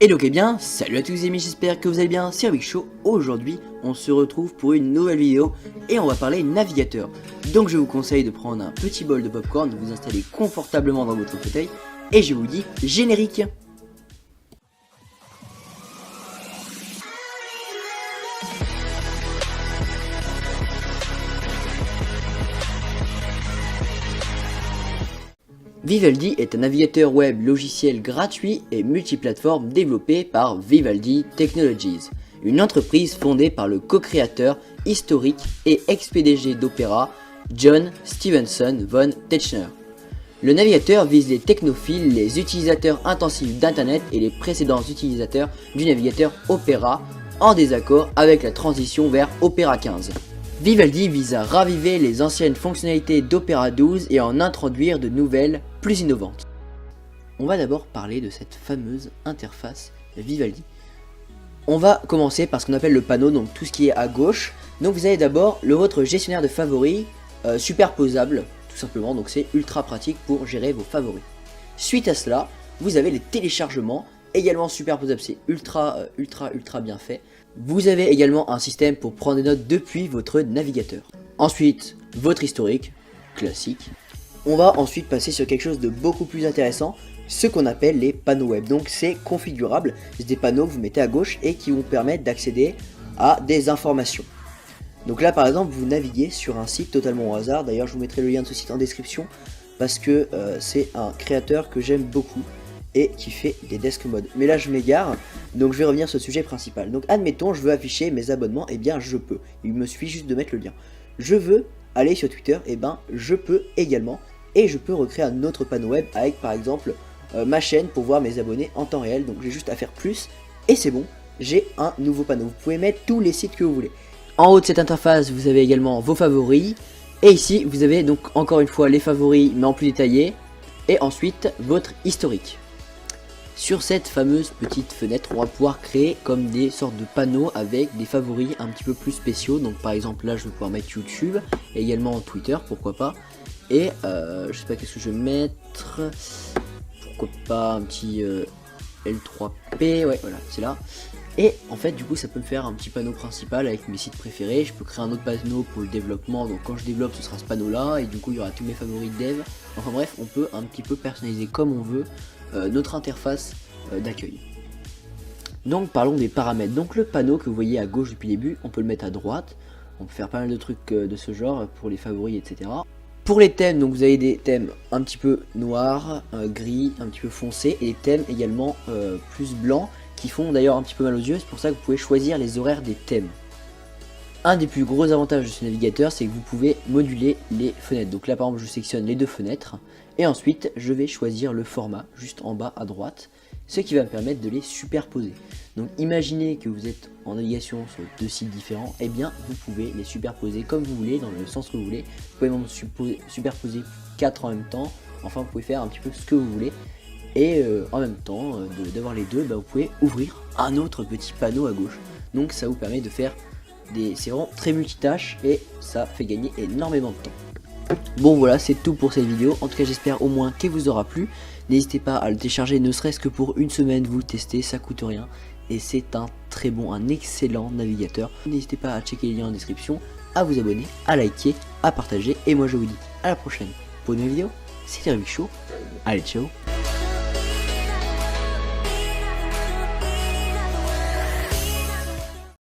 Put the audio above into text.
Et donc eh bien, salut à tous les amis, j'espère que vous allez bien, c'est Rubik Show. Aujourd'hui, on se retrouve pour une nouvelle vidéo et on va parler navigateur. Donc je vous conseille de prendre un petit bol de popcorn, de vous installer confortablement dans votre fauteuil et je vous dis générique. Vivaldi est un navigateur web logiciel gratuit et multiplateforme développé par Vivaldi Technologies, une entreprise fondée par le co-créateur historique et ex-PDG d'Opera, John Stevenson von Tetzchner. Le navigateur vise les technophiles, les utilisateurs intensifs d'Internet et les précédents utilisateurs du navigateur Opera, en désaccord avec la transition vers Opera 15. Vivaldi vise à raviver les anciennes fonctionnalités d'Opera 12 et en introduire de nouvelles, plus innovantes. On va d'abord parler de cette fameuse interface Vivaldi. On va commencer par ce qu'on appelle le panneau, donc tout ce qui est à gauche. Donc vous avez d'abord votre gestionnaire de favoris superposable, tout simplement, donc c'est ultra pratique pour gérer vos favoris. Suite à cela, vous avez les téléchargements, également superposables, c'est ultra bien fait. Vous avez également un système pour prendre des notes depuis votre navigateur. Ensuite, votre historique, classique. On va ensuite passer sur quelque chose de beaucoup plus intéressant, ce qu'on appelle les panneaux web. Donc c'est configurable, c'est des panneaux que vous mettez à gauche et qui vous permettent d'accéder à des informations. Donc là par exemple, vous naviguez sur un site totalement au hasard, d'ailleurs je vous mettrai le lien de ce site en description, parce que c'est un créateur que j'aime beaucoup et qui fait des desk modes. Mais là je m'égare, donc je vais revenir sur le sujet principal. Donc admettons je veux afficher mes abonnements, et bien je peux, il me suffit juste de mettre le lien. Je veux aller sur Twitter, et ben je peux également, et je peux recréer un autre panneau web avec par exemple ma chaîne pour voir mes abonnés en temps réel. Donc j'ai juste à faire plus et c'est bon, j'ai un nouveau panneau. Vous pouvez mettre tous les sites que vous voulez. En haut de cette interface vous avez également vos favoris, et ici vous avez donc encore une fois les favoris mais en plus détaillé, et ensuite votre historique. Sur cette fameuse petite fenêtre, on va pouvoir créer comme des sortes de panneaux avec des favoris un petit peu plus spéciaux. Donc par exemple là je vais pouvoir mettre YouTube, et également Twitter, pourquoi pas. Et je sais pas qu'est-ce que je vais mettre, pourquoi pas un petit L3P, ouais voilà c'est là. Et en fait du coup ça peut me faire un petit panneau principal avec mes sites préférés. Je peux créer un autre panneau pour le développement, donc quand je développe ce sera ce panneau là, et du coup il y aura tous mes favoris de dev. Enfin bref, on peut un petit peu personnaliser comme on veut notre interface d'accueil. Donc parlons des paramètres. Donc le panneau que vous voyez à gauche depuis le début, on peut le mettre à droite. On peut faire pas mal de trucs de ce genre pour les favoris, etc. Pour les thèmes, donc vous avez des thèmes un petit peu noirs, gris, un petit peu foncé, et des thèmes également plus blancs qui font d'ailleurs un petit peu mal aux yeux. C'est pour ça que vous pouvez choisir les horaires des thèmes. Un des plus gros avantages de ce navigateur, c'est que vous pouvez moduler les fenêtres. Donc là par exemple je sélectionne les deux fenêtres et ensuite je vais choisir le format juste en bas à droite, ce qui va me permettre de les superposer. Donc imaginez que vous êtes en navigation sur deux sites différents, et bien vous pouvez les superposer comme vous voulez, dans le sens que vous voulez. Vous pouvez même superposer 4 en même temps, enfin vous pouvez faire un petit peu ce que vous voulez. Et en même temps d'avoir les deux, vous pouvez ouvrir un autre petit panneau à gauche. Donc ça vous permet de faire c'est vraiment très multitâche et ça fait gagner énormément de temps. Bon voilà, c'est tout pour cette vidéo. En tout cas j'espère au moins qu'elle vous aura plu. N'hésitez pas à le télécharger, ne serait-ce que pour une semaine, vous le testez, ça coûte rien. Et c'est un très bon, un excellent navigateur. N'hésitez pas à checker les liens en description, à vous abonner, à liker, à partager. Et moi je vous dis à la prochaine pour une nouvelle vidéo. C'était Rubik Show. Allez ciao.